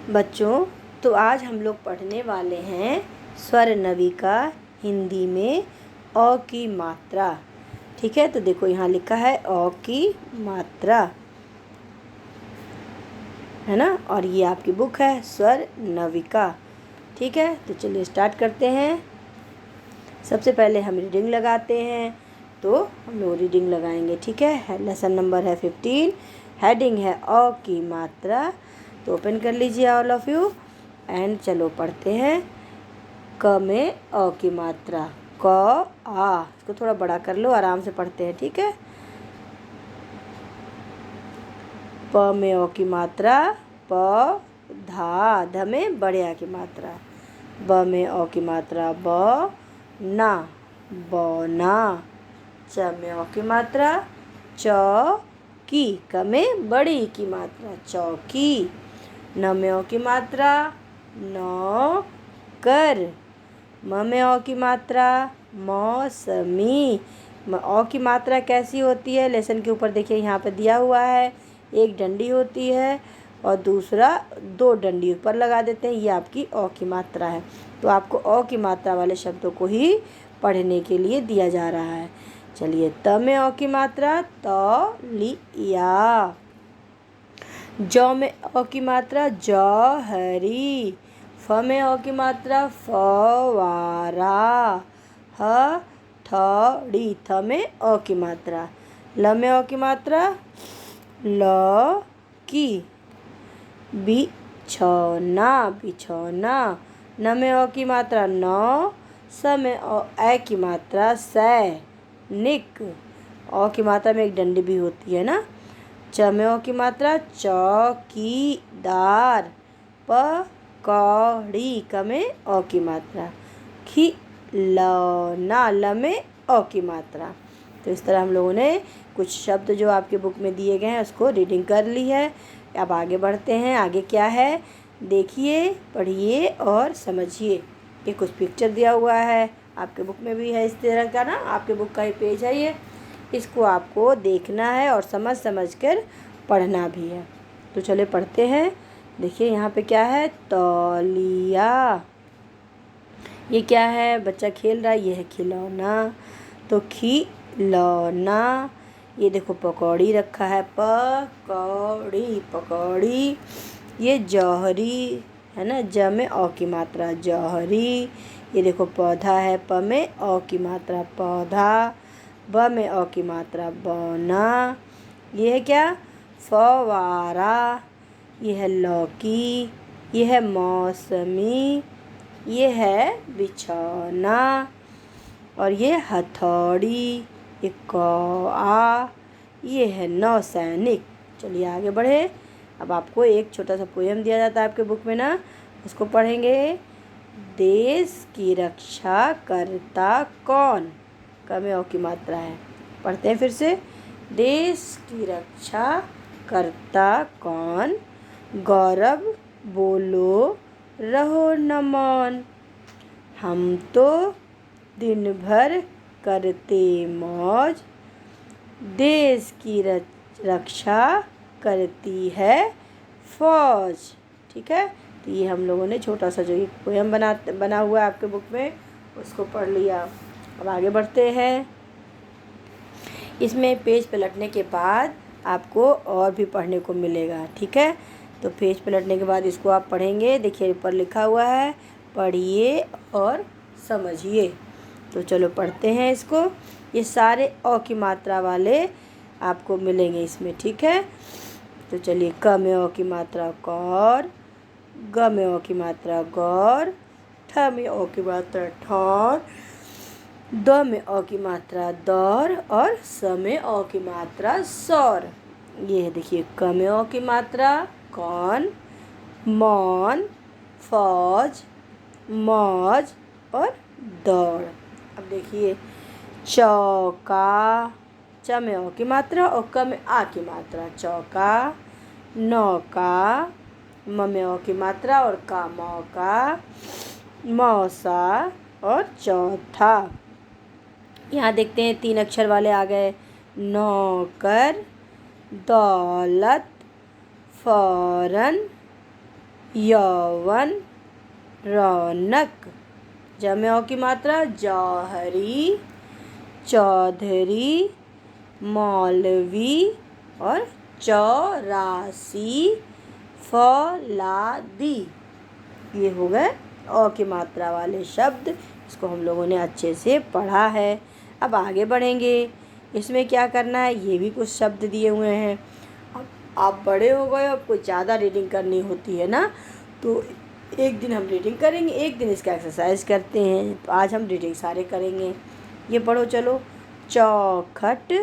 बच्चों, तो आज हम लोग पढ़ने वाले हैं स्वर नविका हिंदी में अ की मात्रा। ठीक है, तो देखो यहाँ लिखा है अ की मात्रा, है ना। और ये आपकी बुक है स्वर नविका। ठीक है, तो चलिए स्टार्ट करते हैं। सबसे पहले हम रीडिंग लगाते हैं, तो हम लोग रीडिंग लगाएंगे। ठीक है, लेसन नंबर है 15, हेडिंग है अ की मात्रा। तो ओपन कर लीजिए ऑल ऑफ यू एंड चलो पढ़ते हैं। क में अ की मात्रा, क आ। इसको थोड़ा बड़ा कर लो, आराम से पढ़ते हैं। ठीक है, प में अ की मात्रा, प धा, ध में बड़े आ की मात्रा। ब में अ की मात्रा, ब ना, बौना। च में अ की मात्रा, च की, क में बड़ी की मात्रा, चौकी। न में अ की मात्रा, नौ कर। म में अ की मात्रा, मौसमी। अ की मात्रा कैसी होती है, लेसन के ऊपर देखिए यहाँ पे दिया हुआ है। एक डंडी होती है और दूसरा दो डंडी ऊपर लगा देते हैं, ये आपकी अ की मात्रा है। तो आपको अ की मात्रा वाले शब्दों को ही पढ़ने के लिए दिया जा रहा है। चलिए, त में अ की मात्रा, तौलिया। ज में अ की मात्रा, जौहरी। फ में अ की मात्रा, फवारा। हथौड़ी, थ में अ की मात्रा। ल में अ की मात्रा, लौकी। बिछौना, बिछौना। न में अ की मात्रा, नौ। स में ए की मात्रा, सैनिक। अ की मात्रा में एक डंडी भी होती है ना। च में अ की मात्रा, चौकीदार। पकौड़ी, क में अ की मात्रा। खिलौना, ल में अ की मात्रा। तो इस तरह हम लोगों ने कुछ शब्द जो आपके बुक में दिए गए हैं उसको रीडिंग कर ली है। अब आगे बढ़ते हैं। आगे क्या है, देखिए, पढ़िए और समझिए। ये कुछ पिक्चर दिया हुआ है, आपके बुक में भी है इस तरह का ना, आपके बुक का ही पेज है ये। इसको आपको देखना है और समझ कर पढ़ना भी है। तो चलिए पढ़ते हैं। देखिए यहाँ पे क्या है, तौलिया। ये क्या है, बच्चा खेल रहा है, ये है खिलौना। तो खिलौना। ये देखो पकौड़ी रखा है, पकौड़ी, पकौड़ी। ये जौहरी है ना, ज में अ की मात्रा, जौहरी। ये देखो पौधा है, प में अ की मात्रा, पौधा। ब में अ की मात्रा, बौना। ये है क्या, फवारा। ये है लौकी। ये है मौसमी। ये है बिछौना। और ये हथौड़ी। ये कौआ। ये है नौसैनिक। चलिए आगे बढ़े। अब आपको एक छोटा सा पोयम दिया जाता है आपके बुक में ना, उसको पढ़ेंगे। देश की रक्षा करता कौन, क में अ की मात्रा है। पढ़ते हैं फिर से। देश की रक्षा करता कौन, गौरव बोलो रहो न मौन। हम तो दिन भर करते मौज, देश की रक्षा करती है फौज। ठीक है, तो ये हम लोगों ने छोटा सा जो एक पोयम बना हुआ है आपके बुक में, उसको पढ़ लिया। अब आगे बढ़ते हैं। इसमें पेज पलटने के बाद आपको और भी पढ़ने को मिलेगा। ठीक है, तो पेज पलटने के बाद इसको आप पढ़ेंगे। देखिए ऊपर लिखा हुआ है, पढ़िए और समझिए। तो चलो पढ़ते हैं इसको। ये सारे अ की मात्रा वाले आपको मिलेंगे इसमें। ठीक है, तो चलिए, क में अ की मात्रा, कौर। ग में अ की मात्रा, गौर। ठ में अ की मात्रा, ठौर। द में अ की मात्रा, दौर। और स में अ की मात्रा, सौर। ये है देखिए, क में अ की मात्रा, कौन, मौन, फौज, मौज और दौड़। अब देखिए, चौका। च में अ की मात्रा और क में आ की मात्रा, चौका। नौका। म में अ की मात्रा और का, मौका। मौसा और चौथा। यहाँ देखते हैं 3 अक्षर वाले आ गए, नौकर, दौलत, फौरन, यौवन, रौनक। ज में औ की मात्रा जौहरी, चौधरी, मौलवी और चौरासी, फौलादी। ये हो गए औ की मात्रा वाले शब्द। इसको हम लोगों ने अच्छे से पढ़ा है। अब आगे बढ़ेंगे। इसमें क्या करना है, ये भी कुछ शब्द दिए हुए हैं। अब आप बड़े हो गए, अब कुछ ज़्यादा रीडिंग करनी होती है ना, तो एक दिन हम रीडिंग करेंगे, एक दिन इसका एक्सरसाइज करते हैं। तो आज हम रीडिंग सारे करेंगे। ये पढ़ो चलो। चौखट,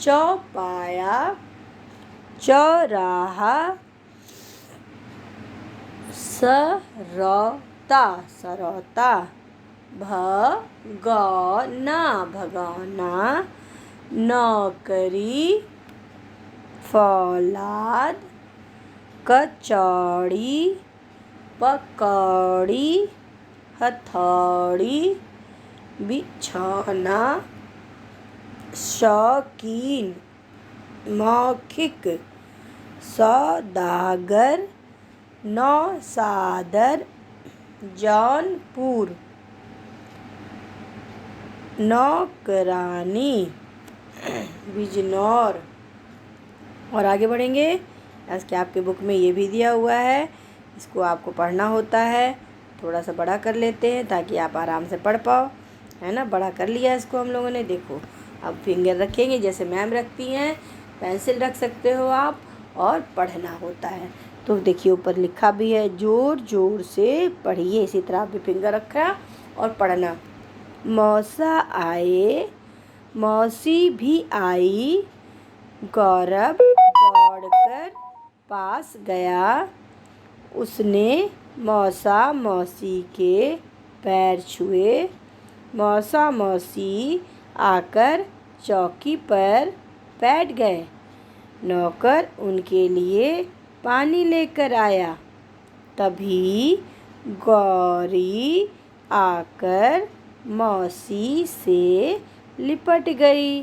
चौपाया, चौराहा, सरौता, सरौता, भगौना, भगौना, नौकरी, फौलाद, कचौड़ी, पकौड़ी, हथौड़ी, बिछौना, शौकीन, मौखिक, सौदागर, नौसादर, जौनपुर, नौकरानी, बिजनौर। और आगे बढ़ेंगे। इसके आपके बुक में ये भी दिया हुआ है, इसको आपको पढ़ना होता है। थोड़ा सा बड़ा कर लेते हैं ताकि आप आराम से पढ़ पाओ, है ना। बड़ा कर लिया इसको हम लोगों ने। देखो अब फिंगर रखेंगे जैसे मैम रखती हैं, पेंसिल रख सकते हो आप, और पढ़ना होता है। तो देखिए ऊपर लिखा भी है, जोर जोर से पढ़िए। इसी तरह आप भी फिंगर रखा और पढ़ना। मौसा आए, मौसी भी आई, गौरव दौड़कर पास गया, उसने मौसा मौसी के पैर छुए, मौसा मौसी आकर चौकी पर बैठ गए, नौकर उनके लिए पानी लेकर आया, तभी गौरी आकर मौसी से लिपट गई।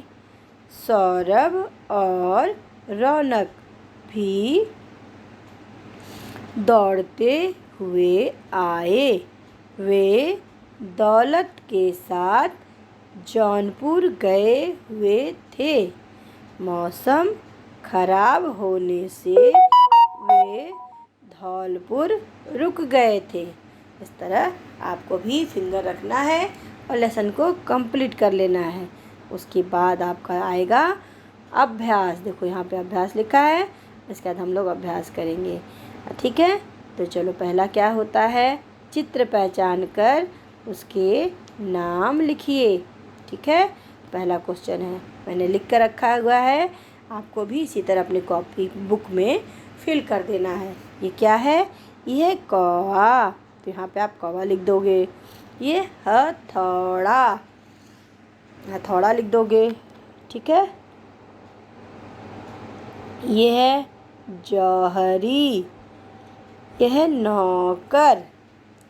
सौरभ और रौनक भी दौड़ते हुए आए। वे दौलत के साथ जौनपुर गए हुए थे। मौसम खराब होने से वे धौलपुर रुक गए थे। इस तरह आपको भी फिंगर रखना है और लेसन को कंप्लीट कर लेना है। उसके बाद आपका आएगा अभ्यास। देखो यहाँ पे अभ्यास लिखा है, इसके बाद हम लोग अभ्यास करेंगे, ठीक है। तो चलो पहला क्या होता है, चित्र पहचान कर उसके नाम लिखिए, ठीक है। पहला क्वेश्चन है, मैंने लिख कर रखा हुआ है, आपको भी इसी तरह अपनी कॉपी बुक में फिल कर देना है। ये क्या है, ये है कौवा, तो यहाँ पे आप कौवा लिख दोगे। ये हथौड़ा, हथौड़ा लिख दोगे, ठीक है। ये है जौहरी, ये है नौकर।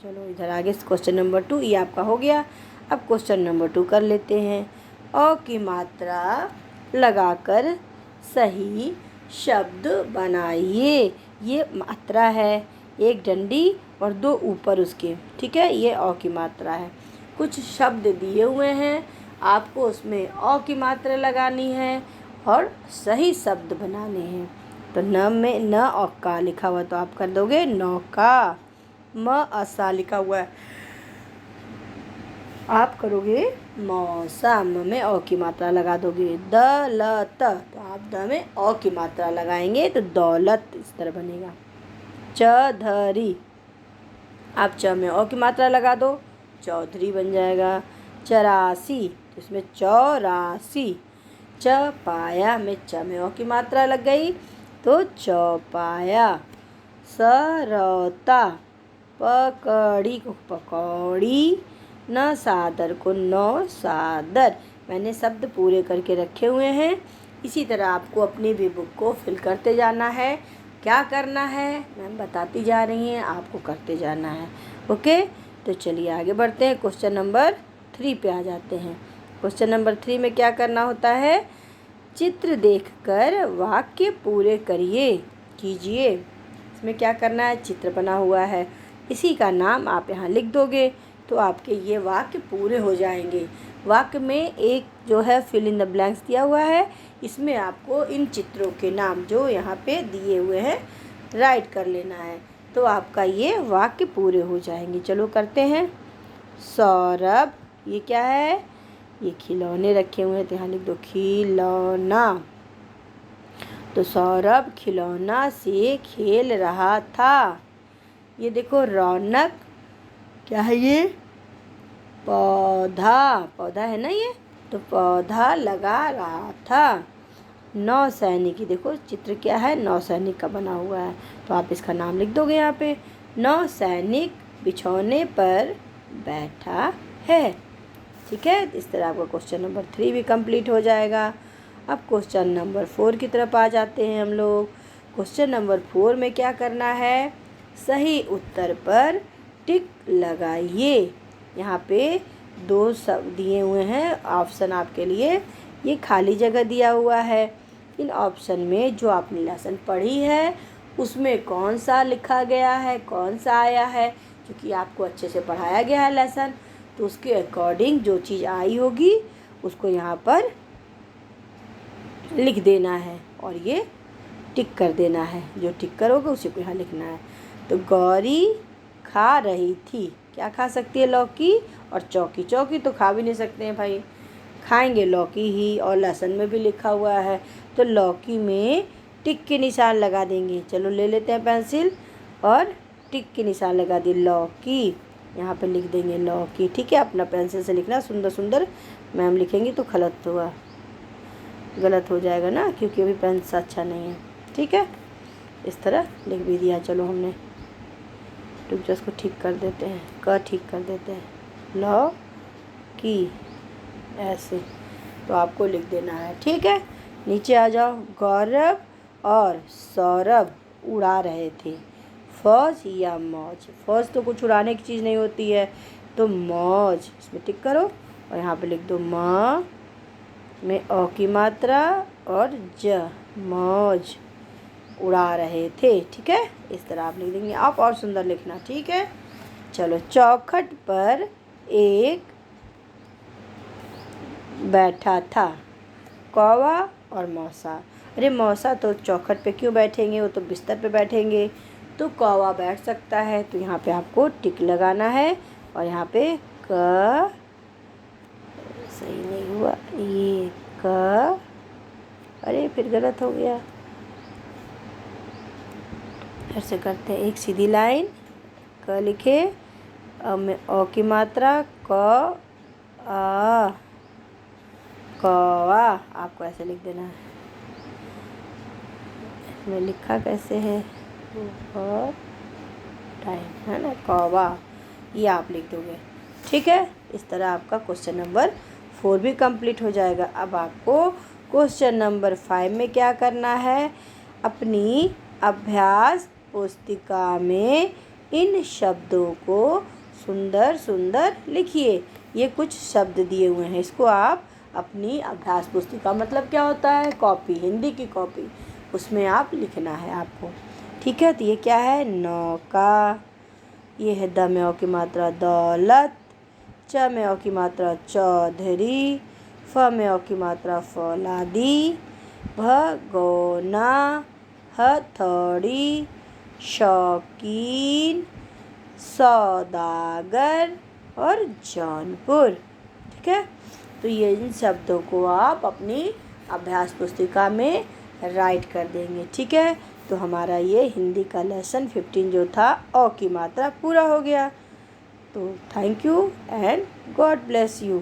चलो इधर आगे क्वेश्चन नंबर 2 ये आपका हो गया। अब क्वेश्चन नंबर 2 कर लेते हैं। अ की मात्रा लगाकर सही शब्द बनाइए। ये मात्रा है, एक डंडी और 2 ऊपर उसके, ठीक है। ये अ की मात्रा है। कुछ शब्द दिए हुए हैं, आपको उसमें अ की मात्रा लगानी है और सही शब्द बनाने हैं। तो न में न और का लिखा हुआ तो आप कर दोगे नौका। म असा लिखा हुआ है, आप करोगे मौसा। म में अ की मात्रा लगा दोगे। दलत, तो आप द में अ की मात्रा लगाएंगे तो दौलत इस तरह बनेगा। चौधरी, आप च में अ की मात्रा लगा दो, चौधरी बन जाएगा। चौरासी, तो इसमें चौरासी। चपाया में च में अ की मात्रा लग गई तो चौपाया। सरौता, पकड़ी को पकौड़ी, न सादर को नौ सादर। मैंने शब्द पूरे करके रखे हुए हैं। इसी तरह आपको अपनी भी बुक को फिल करते जाना है। क्या करना है मैम बताती जा रही हैं, आपको करते जाना है, ओके। तो चलिए आगे बढ़ते हैं। क्वेश्चन नंबर 3 पे आ जाते हैं। क्वेश्चन नंबर 3 में क्या करना होता है, चित्र देखकर वाक्य पूरे कीजिए। इसमें क्या करना है, चित्र बना हुआ है, इसी का नाम आप यहाँ लिख दोगे तो आपके ये वाक्य पूरे हो जाएंगे। वाक्य में एक जो है फिल इन द ब्लैंक्स दिया हुआ है, इसमें आपको इन चित्रों के नाम जो यहाँ पे दिए हुए हैं राइट कर लेना है, तो आपका ये वाक्य पूरे हो जाएंगे। चलो करते हैं। सौरभ, ये क्या है, ये खिलौने रखे हुए हैं तो यहाँ लिख दो खिलौना। तो सौरभ खिलौना से खेल रहा था। ये देखो रौनक, क्या है ये, पौधा, पौधा है ना ये, तो पौधा लगा रहा था। नौसैनिक, ये देखो चित्र क्या है, नौसैनिक का बना हुआ है, तो आप इसका नाम लिख दोगे यहाँ पे। नौसैनिक बिछौने पर बैठा है। ठीक है, इस तरह आपका क्वेश्चन नंबर 3 भी कंप्लीट हो जाएगा। अब क्वेश्चन नंबर 4 की तरफ आ जाते हैं हम लोग। क्वेश्चन नंबर 4 में क्या करना है, सही उत्तर पर टिक लगाइए। यहाँ पे 2 सब दिए हुए हैं ऑप्शन आपके लिए, ये खाली जगह दिया हुआ है। इन ऑप्शन में जो आपने लेसन पढ़ी है उसमें कौन सा लिखा गया है, कौन सा आया है, क्योंकि आपको अच्छे से पढ़ाया गया है लेसन, तो उसके अकॉर्डिंग जो चीज़ आई होगी उसको यहाँ पर लिख देना है और ये टिक कर देना है। जो टिक करोगे उसी को यहाँ लिखना है। तो गौरी खा रही थी, क्या खा सकती है, लौकी और चौकी। चौकी तो खा भी नहीं सकते हैं भाई, खाएंगे लौकी ही, और लहसुन में भी लिखा हुआ है, तो लौकी में टिक के निशान लगा देंगे। चलो ले लेते हैं पेंसिल और टिक के निशान लगा दिए, लौकी यहाँ पे लिख देंगे लौकी। ठीक है, अपना पेंसिल से लिखना, सुंदर सुंदर, मैम लिखेंगी तो गलत हो जाएगा ना, क्योंकि अभी पेंसिल अच्छा नहीं है। ठीक है, इस तरह लिख भी दिया। चलो हमने टुक इसको ठीक कर देते हैं, क ठीक कर देते हैं, लौकी ऐसे, तो आपको लिख देना है। ठीक है, नीचे आ जाओ। गौरव और सौरभ उड़ा रहे थे, फौज या मौज। फौज तो कुछ उड़ाने की चीज़ नहीं होती है, तो मौज, इसमें टिक करो और यहाँ पे लिख दो म में अ की मात्रा और ज, मौज उड़ा रहे थे। ठीक है, इस तरह आप लिख देंगे। आप और सुंदर लिखना। ठीक है, चलो। चौखट पर एक बैठा था, कौवा और मौसा। अरे मौसा तो चौखट पे क्यों बैठेंगे, वो तो बिस्तर पे बैठेंगे, तो कौवा बैठ सकता है, तो यहाँ पे आपको टिक लगाना है और यहाँ पे क, सही नहीं हुआ ये क, अरे फिर गलत हो गया, फिर से करते हैं। एक सीधी लाइन, क लिखे, में अ की मात्रा, क आ, कौवा, आपको ऐसे लिख देना है। इसमें लिखा कैसे है, और टाइम है ना, कौवा, ये आप लिख दोगे। ठीक है, इस तरह आपका क्वेश्चन नंबर 4 भी कंप्लीट हो जाएगा। अब आपको क्वेश्चन नंबर 5 में क्या करना है, अपनी अभ्यास पुस्तिका में इन शब्दों को सुंदर सुंदर लिखिए। ये कुछ शब्द दिए हुए हैं, इसको आप अपनी अभ्यास पुस्तिका, मतलब क्या होता है, कॉपी, हिंदी की कॉपी, उसमें आप लिखना है आपको। ठीक है, तो ये क्या है, नौका, ये है द में औ की मात्रा दौलत, च में औ की मात्रा चौधरी, फ में औ की मात्रा फौलादी, भगोना, हथौड़ी, शौकीन, सौदागर और जौनपुर। ठीक है, तो ये इन शब्दों को आप अपनी अभ्यास पुस्तिका में राइट कर देंगे। ठीक है, तो हमारा ये हिंदी का लेसन 15 जो था अ की मात्रा पूरा हो गया। तो thank you and God bless you.